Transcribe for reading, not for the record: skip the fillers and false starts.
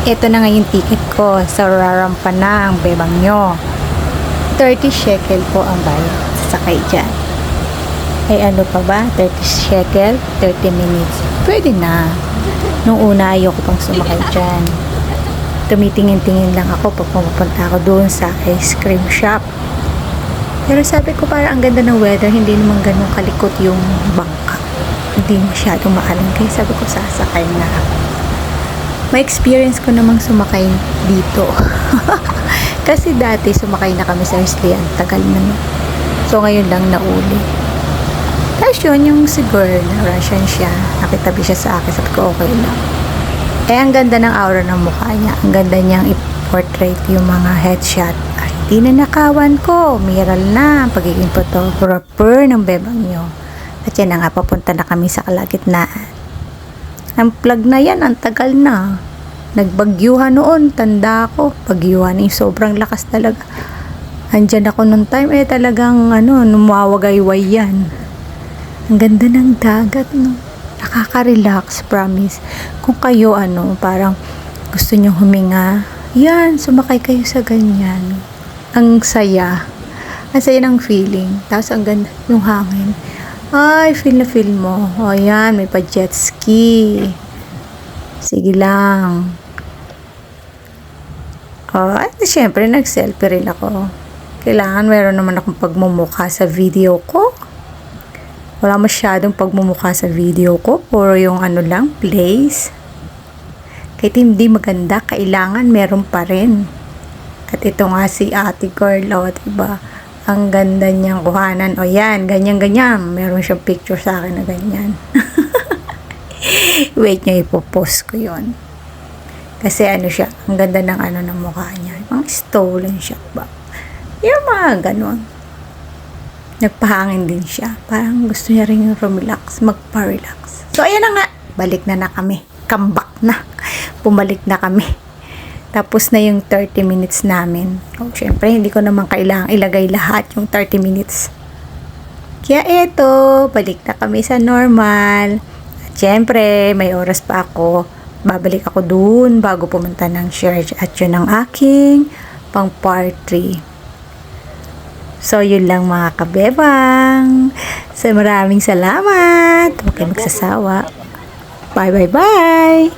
Ito na nga yung ticket ko sa Rarampa ng Bebang nyo. 30 shekel po ang bayad. Sakay dyan. Ay ano pa ba? 30 shekel, 30 minutes. Pwede na. Nung una ayoko pang sumakay dyan. Tumitingin-tingin lang ako pag pumunta ako doon sa ice cream shop. Pero sabi ko parang ang ganda ng weather, hindi naman ganun kalikot yung bangka. Hindi masyadong maalam. Kaya sabi ko sasakay na ako. May experience ko namang sumakay dito. Kasi dati sumakay na kami sa Islay, ang tagal na. So ngayon lang nauli. Tapos yun, yung si girl, na Russian siya, nakitabi siya sa akin, sabi ko okay lang. Eh ang ganda ng aura ng mukha niya, ang ganda niyang i-portrait yung mga headshot. Ay, di na nakawan ko, miral na ang pagiging photographer ng Bebang nyo. At yan na nga, papunta na kami sa kalagitnaan. Ang plug na yan, ang tagal na. Nagbagyuhan noon, tanda ko. Bagyuhan yung sobrang lakas talaga. Andyan ako nung time, talagang numawagayway yan. Ang ganda ng dagat, no? Nakaka-relax, promise. Kung kayo, parang gusto nyo huminga, yan, sumakay kayo sa ganyan. Ang saya. Ang saya ng feeling. Tapos ang ganda yung hangin. Ay, feel na feel mo. O yan, may pa jet ski. Sige lang. O, at syempre, nag-selfie rin ako. Kailangan meron naman akong pagmumukha sa video ko. Wala masyadong pagmumukha sa video ko. Puro yung lang, place. Kahit hindi maganda, kailangan meron pa rin. At ito nga si ate girl, diba? Ang ganda niyang kuhanan. O yan, ganyan-ganyan. Meron siyang picture sa akin na ganyan. Wait nyo, ipopost ko yon. Kasi siya, ang ganda ng ng mukha niya. Mga stolen siya ba? Yung mga ganon. Nagpahangin din siya. Parang gusto niya rin yung relax, magpa-relax. So, ayan na nga. Balik na kami. Come back na. Pumalik na kami. Tapos na yung 30 minutes namin. Syempre, hindi ko naman kailangang ilagay lahat yung 30 minutes. Kaya eto, balik na kami sa normal. At syempre, may oras pa ako. Babalik ako dun bago pumunta ng church. At yun ang aking pang part 3. So, yun lang mga kabebang. So, maraming salamat. Huwag kayo magsasawa. Bye, bye, bye.